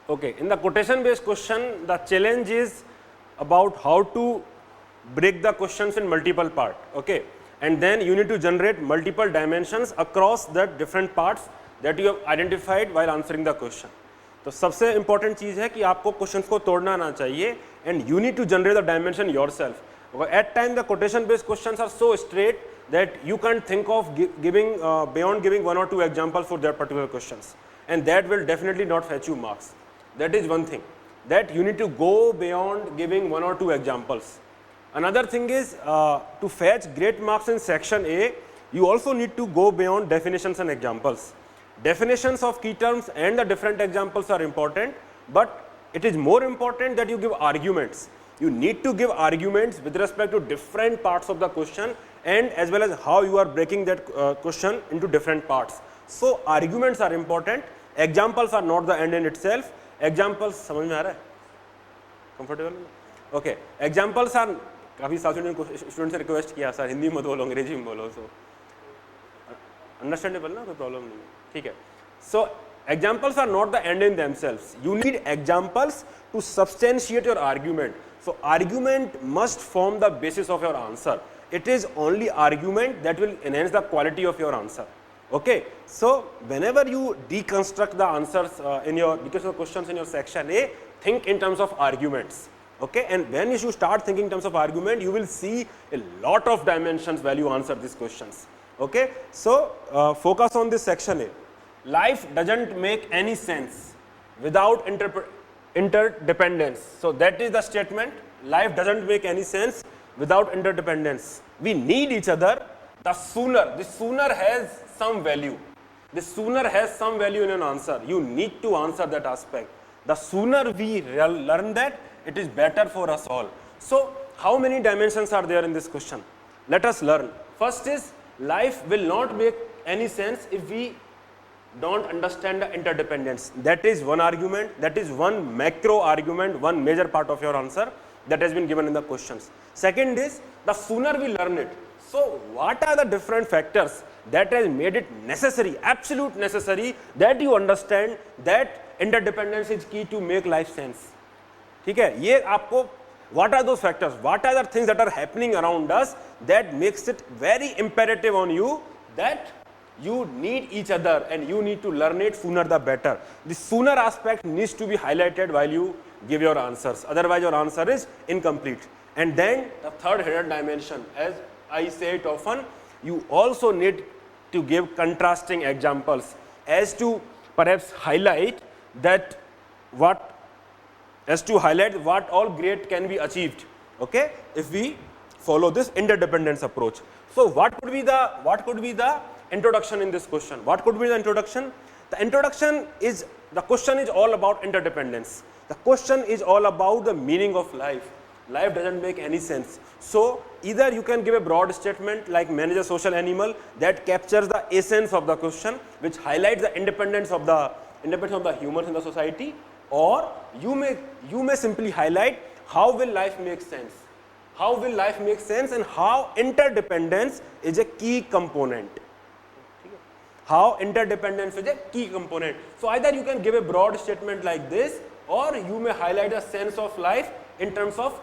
Okay, in the quotation based question, the challenge is about how to break the questions in multiple parts. Okay, and then you need to generate multiple dimensions across the different parts that you have identified while answering the question. तो सबसे important चीज़ है कि आपको questions को तोड़ना ना चाहिए, and you need to generate the dimension yourself. At times the quotation based questions are so straight that you can't think of giving beyond giving one or two examples for that particular questions, and that will definitely not fetch you marks. That is one thing, that you need to go beyond giving one or two examples. Another thing is to fetch great marks in section A, you also need to go beyond definitions and examples. Definitions of key terms and the different examples are important, but it is more important that you give arguments. You need to give arguments with respect to different parts of the question, and as well as how you are breaking that question into different parts. So arguments are important, examples are not the end in itself. Examples समझ में आ रहा है? Comfortable? Okay. Examples are काफ़ी student से request किया sir Hindi मत बोलो अंग्रेजी में बोलो, so understandable ना, कोई प्रॉब्लम नहीं है, ठीक है. So examples are not the end in themselves. You need examples to substantiate your argument. So argument must form the basis of your answer. It is only argument that will enhance the quality of your answer. Okay, so whenever you deconstruct the answers because of questions in your section A, think in terms of arguments. Okay, and when you start thinking in terms of argument, you will see a lot of dimensions while you answer these questions. Okay, so focus on this section A. Life doesn't make any sense without interdependence. So that is the statement. Life doesn't make any sense without interdependence. We need each other. The sooner has some value. The sooner has some value in an answer. You need to answer that aspect. The sooner we learn that, it is better for us all. So how many dimensions are there in this question? Let us learn. First is, life will not make any sense if we don't understand the interdependence. That is one argument. That is one macro argument, one major part of your answer that has been given in the questions. Second is, the sooner we learn it. So what are the different factors that has made it necessary, absolute necessary, that you understand that interdependence is key to make life sense? ठीक है, ये आपको, what are those factors, what are the things that are happening around us that makes it very imperative on you that you need each other and you need to learn it sooner the better. The sooner aspect needs to be highlighted while you give your answers, otherwise your answer is incomplete. And then the third hidden dimension, as I say it often, you also need to give contrasting examples as to perhaps highlight that what all great can be achieved, okay, if we follow this interdependence approach. So what could be the introduction in this question? What could be the introduction? The introduction is, the question is all about interdependence. The question is all about the meaning of life. Life doesn't make any sense. So either you can give a broad statement like man is a social animal that captures the essence of the question, which highlights the independence of the humans in the society, or you may simply highlight how will life make sense. How will life make sense and how interdependence is a key component. How interdependence is a key component. So either you can give a broad statement like this, or you may highlight a sense of life in terms of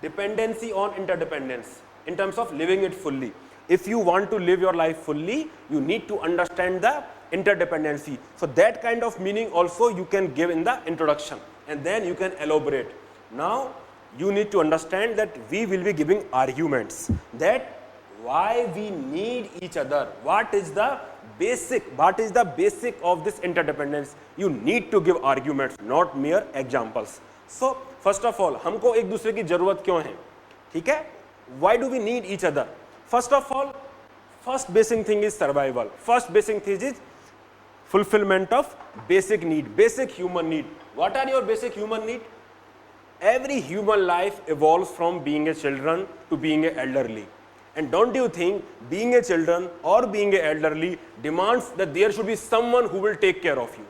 dependency on interdependence, in terms of living it fully. If you want to live your life fully, you need to understand the interdependency. So that kind of meaning also you can give in the introduction, and then you can elaborate. Now you need to understand that we will be giving arguments, that why we need each other, what is the basic of this interdependence. You need to give arguments, not mere examples. So first of all, हमको एक दूसरे की जरूरत क्यों है, ठीक है? Why do we need each other? First of all, first basic thing is survival. First basic thing is fulfillment of basic need, basic human need. What are your basic human need? Every human life evolves from being a children to being an elderly. And don't you think being a children or being an elderly demands that there should be someone who will take care of you?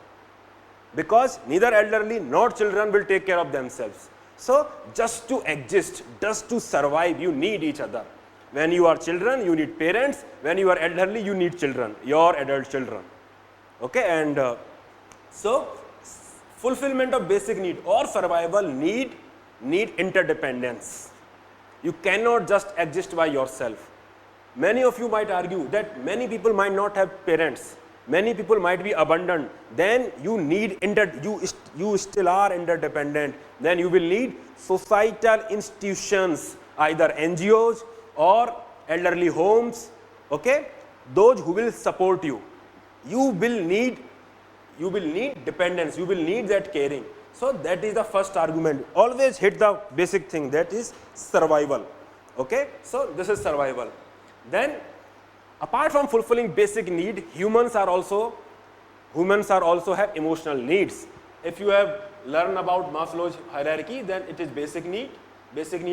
Because neither elderly nor children will take care of themselves. So just to exist, just to survive, you need each other. When you are children, you need parents. When you are elderly, you need children, your adult children. Okay, and so fulfillment of basic need or survival need interdependence. You cannot just exist by yourself. Many of you might argue that many people might not have parents, many people might be abandoned, then you need you still are interdependent, then you will need societal institutions, either NGOs or elderly homes, okay, those who will support you. You will need dependence, you will need that caring. So that is the first argument. Always hit the basic thing, that is survival. Okay, so this is survival. Then apart from fulfilling basic need, humans are also have emotional needs. If you have learned about Maslow's hierarchy, then it is basic need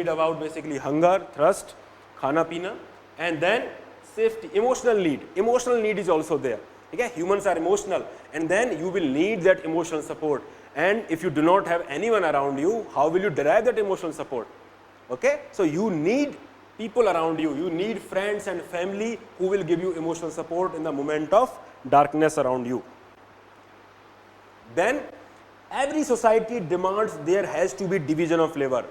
about basically hunger, thirst, khana pina, and then safety. Emotional need is also there. Okay, humans are emotional, and then you will need that emotional support. And if you do not have anyone around you, how will you derive that emotional support? Okay, so you need people around you, you need friends and family who will give you emotional support in the moment of darkness around you. Then every society demands there has to be division of labor.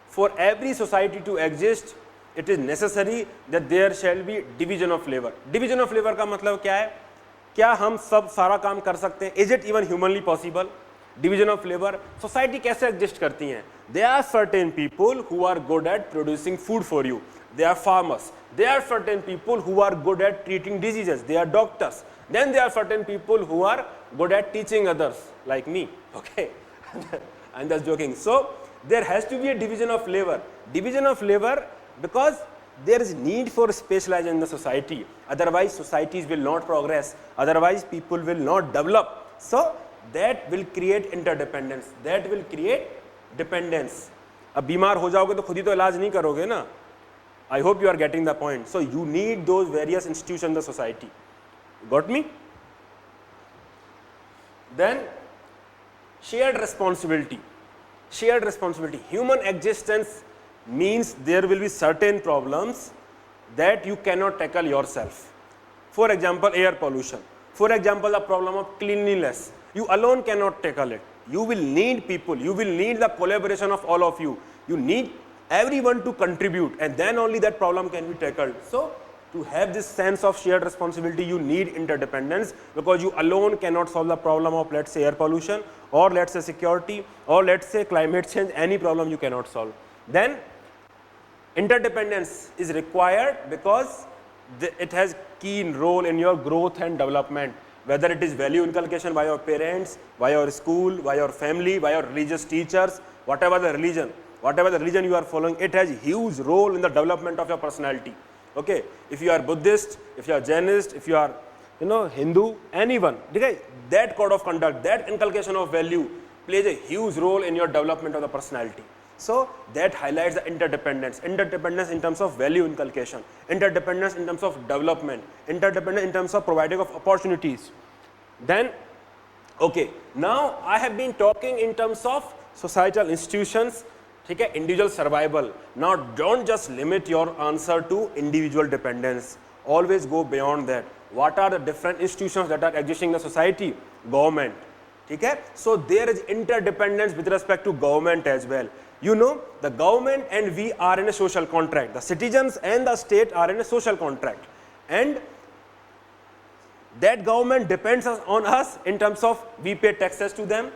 For every society to exist, it is necessary that there shall be division of labor. Division of labor का मतलब क्या है? क्या हम सब सारा काम कर सकते हैं? Is it even humanly possible? Division of labor. Society कैसे exist करती हैं? There are certain people who are good at producing food for you. They are farmers. There are certain people who are good at treating diseases. They are doctors. Then there are certain people who are good at teaching others, like me. Okay, I'm just joking. So there has to be a division of labor. Division of labor because there is need for specialization in the society. Otherwise, societies will not progress. Otherwise, people will not develop. So that will create interdependence. That will create dependence. अब बीमार हो जाओगे तो खुद ही तो इलाज नहीं करोगे ना. I hope you are getting the point. So you need those various institutions in the society. Got me? Then shared responsibility. Shared responsibility. Human existence means there will be certain problems that you cannot tackle yourself. For example, air pollution. For example, the problem of cleanliness. You alone cannot tackle it. You will need people. You will need the collaboration of all of you. You need everyone to contribute, and then only that problem can be tackled. So to have this sense of shared responsibility, you need interdependence, because you alone cannot solve the problem of, let's say, air pollution, or let's say security, or let's say climate change. Any problem you cannot solve. Then interdependence is required because it has keen role in your growth and development, whether it is value inculcation by your parents, by your school, by your family, by your religious teachers, whatever the religion you are following, it has huge role in the development of your personality. Okay, if you are Buddhist, if you are Jainist, if you are Hindu, anyone, okay, that code of conduct, that inculcation of value plays a huge role in your development of the personality. So that highlights the interdependence in terms of value inculcation, interdependence in terms of development, interdependence in terms of providing of opportunities. Then, okay, now I have been talking in terms of societal institutions, okay, individual survival. Now don't just limit your answer to individual dependence. Always go beyond that. What are the different institutions that are existing in the society? Government. Okay? So there is interdependence with respect to government as well. The government and we are in a social contract. The citizens and the state are in a social contract. And that government depends on us in terms of we pay taxes to them,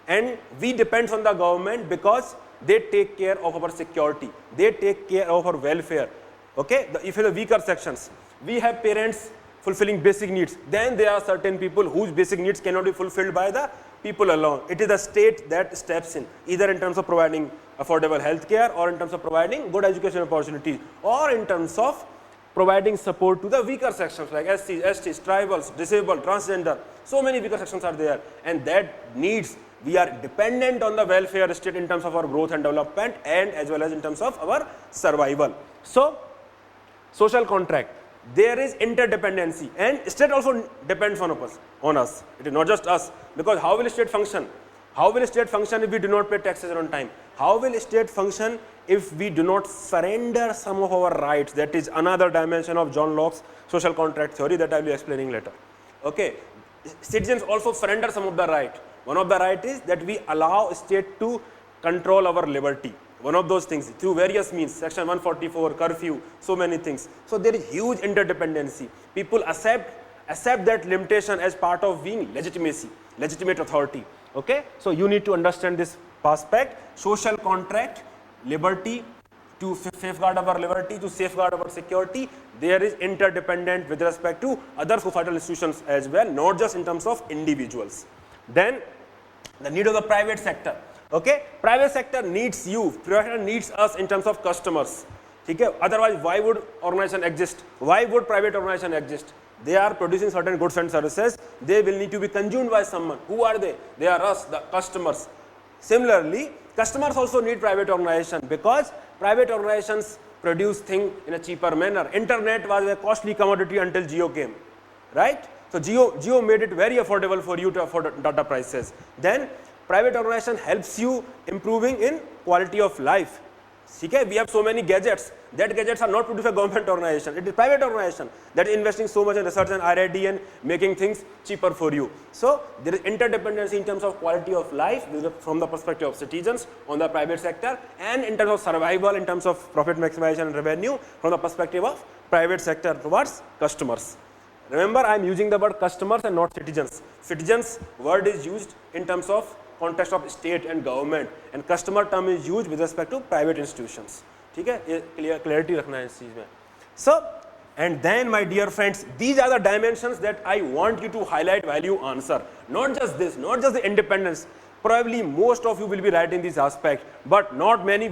and we depend on the government because they take care of our security. They take care of our welfare. Okay? If you have the weaker sections, we have parents fulfilling basic needs. Then there are certain people whose basic needs cannot be fulfilled by the people alone. It is the state that steps in, either in terms of providing affordable health care, or in terms of providing good education opportunities, or in terms of providing support to the weaker sections like SCs, STs, tribals, disabled, transgender. So many weaker sections are there, and that needs, we are dependent on the welfare state in terms of our growth and development, and as well as in terms of our survival. So social contract, there is interdependency, and state also depends on us. It is not just us, because how will state function? How will state function if we do not pay taxes on time? How will state function if we do not surrender some of our rights? That is another dimension of John Locke's social contract theory that I will be explaining later. Okay, citizens also surrender some of the right. One of the right is that we allow state to control our liberty. One of those things through various means, section 144, curfew, so many things. So there is huge interdependency. People accept that limitation as part of being legitimate authority. Okay, so you need to understand this aspect. Social contract, liberty, to safeguard our liberty, to safeguard our security, there is interdependent with respect to other societal institutions as well, not just in terms of individuals. Then the need of the private sector. Okay, private sector needs you, private sector needs us in terms of customers. Okay, otherwise why would organization exist? Why would private organization exist? They are producing certain goods and services. They will need to be consumed by someone. Who are they? They are us, the customers. Similarly, customers also need private organization, because private organizations produce things in a cheaper manner. Internet was a costly commodity until Jio came, right? So Jio made it very affordable for you to afford data prices. Then private organization helps you improving in quality of life. Okay, we have so many gadgets. That gadgets are not produced by government organization. It is private organization that is investing so much in research and R&D and making things cheaper for you. So there is interdependency in terms of quality of life from the perspective of citizens on the private sector, and in terms of survival, in terms of profit maximization and revenue from the perspective of private sector towards customers. Remember, I am using the word customers and not citizens. Citizens word is used in terms of context of state and government, and customer term is used with respect to private institutions. ठीक है, ये clarity रखना है इस चीज में. So, and then my dear friends, these are the dimensions that I want you to highlight while you answer. Not just this, not just the independence. Probably most of you will be writing this aspect, but not many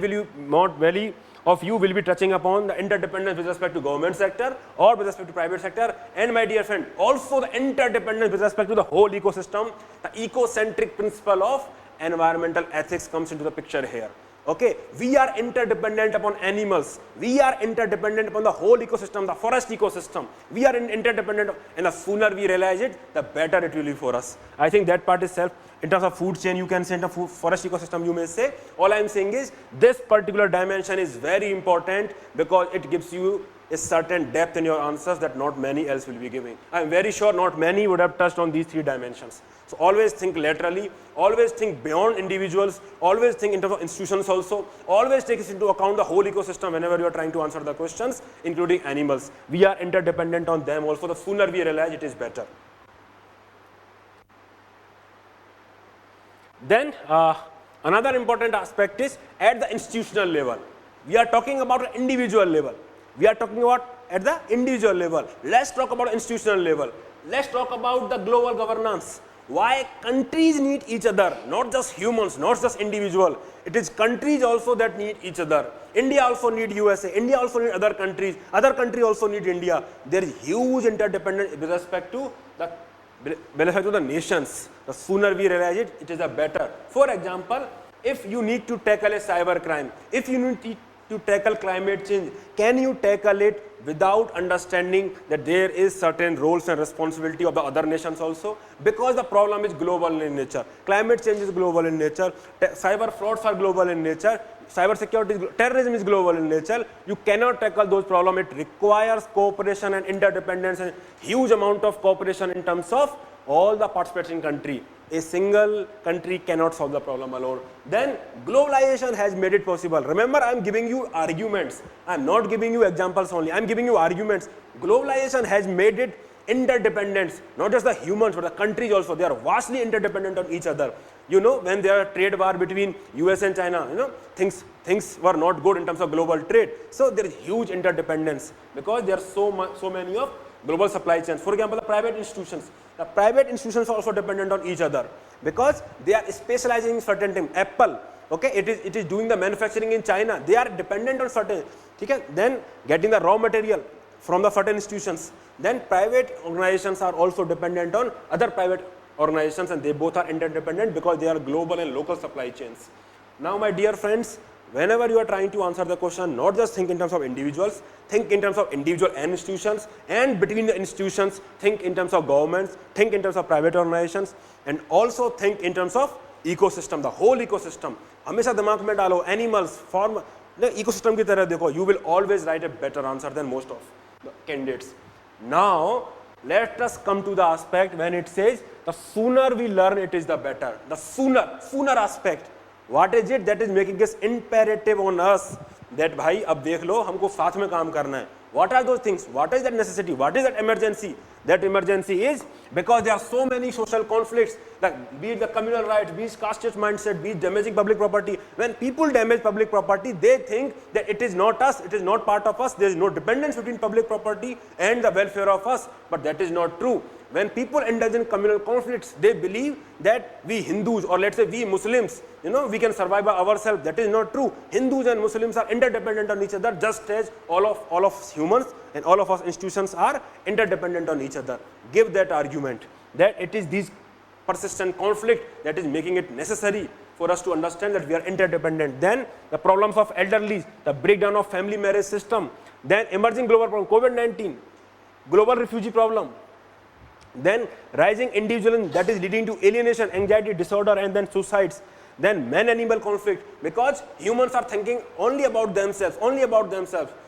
of you will be touching upon the interdependence with respect to government sector or with respect to private sector. And my dear friend, also the interdependence with respect to the whole ecosystem. The ecocentric principle of environmental ethics comes into the picture here. Okay, we are interdependent upon animals. We are interdependent upon the whole ecosystem, the forest ecosystem. We are interdependent, and the sooner we realize it, the better it will be for us. I think that part is self. In terms of food chain, you can say in the forest ecosystem, you may say. All I am saying is this particular dimension is very important, because it gives you a certain depth in your answers that not many else will be giving. I am very sure not many would have touched on these three dimensions. So always think laterally, always think beyond individuals, always think in terms of institutions also, always take into account the whole ecosystem whenever you are trying to answer the questions, including animals. We are interdependent on them also. The sooner we realize it is better. Then another important aspect is at the institutional level. We are talking about an individual level. We are talking about at the individual level. Let's talk about institutional level. Let's talk about the global governance. Why countries need each other, not just humans, not just individual. It is countries also that need each other. India also need USA. India also need other countries. Other countries also need India. There is huge interdependence with respect to the nations. The sooner we realize it, it is the better. For example, if you need to tackle a cyber crime, if you need to tackle climate change, can you tackle it without understanding that there is certain roles and responsibility of the other nations also? Because the problem is global in nature. Climate change is global in nature. Cyber frauds are global in nature. Cyber security, terrorism is global in nature. You cannot tackle those problems. It requires cooperation and interdependence, and huge amount of cooperation in terms of all the participating country. A single country cannot solve the problem alone. Then globalization has made it possible. Remember, I am giving you arguments. I am not giving you examples only. I am giving you arguments. Globalization has made it interdependence. Not just the humans, but the countries also. They are vastly interdependent on each other. You know, when there are trade war between US and China, you know, things were not good in terms of global trade. So there is huge interdependence, because there are so many of global supply chains. For example, the private institutions. The private institutions are also dependent on each other, because they are specializing in certain things. Apple, okay, it is doing the manufacturing in China. They are dependent on certain, okay, then getting the raw material from the certain institutions. Then private organizations are also dependent on other private organizations, and they both are interdependent because they are global and local supply chains. Now, my dear friends, whenever you are trying to answer the question, not just think in terms of individuals, think in terms of individual and institutions, and between the institutions, think in terms of governments, think in terms of private organizations, and also think in terms of ecosystem, the whole ecosystem. हमेशा दिमाग में डालो, animals, form, ecosystem की तरह देखो. You will always write a better answer than most of the candidates. Now, let us come to the aspect when it says the sooner we learn it is the better. The sooner aspect. What is it that is making us imperative on us that भाई अब देख लो हमको साथ में काम करना है. What are those things? What is that necessity? What is that emergency? That emergency is because there are so many social conflicts, like be it the communal rights, be it casteist mindset, be it damaging public property. When people damage public property, they think that it is not us, it is not part of us, there is no dependence between public property and the welfare of us. But that is not true. When people indulge in communal conflicts, they believe that we Hindus, or let's say we Muslims, we can survive by ourselves. That is not true. Hindus and Muslims are interdependent on each other, just as all of humans and all of us institutions are interdependent on each other. Give that argument that it is this persistent conflict that is making it necessary for us to understand that we are interdependent. Then the problems of elderly, the breakdown of family marriage system, then emerging global problem, COVID-19, global refugee problem, then rising individualism that is leading to alienation, anxiety disorder, and then suicides. Then man-animal conflict, because humans are thinking only about themselves,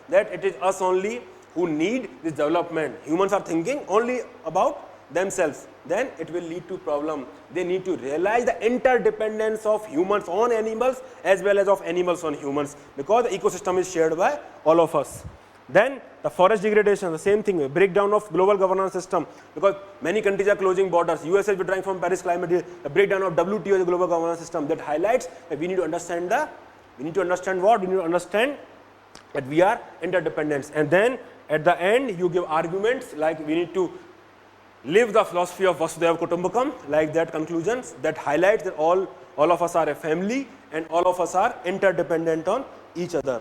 that it is us only who need this development. Humans are thinking only about themselves. Then it will lead to problem. They need to realize the interdependence of humans on animals as well as of animals on humans, because the ecosystem is shared by all of us. Then the forest degradation, the same thing, breakdown of global governance system, because many countries are closing borders. US is withdrawing from Paris climate deal. The breakdown of WTO, the global governance system, that highlights that we need to understand what? We need to understand that we are interdependent. And then at the end, you give arguments like we need to live the philosophy of Vasudhaiva Kutumbakam, like that conclusions that highlights that all of us are a family and all of us are interdependent on each other.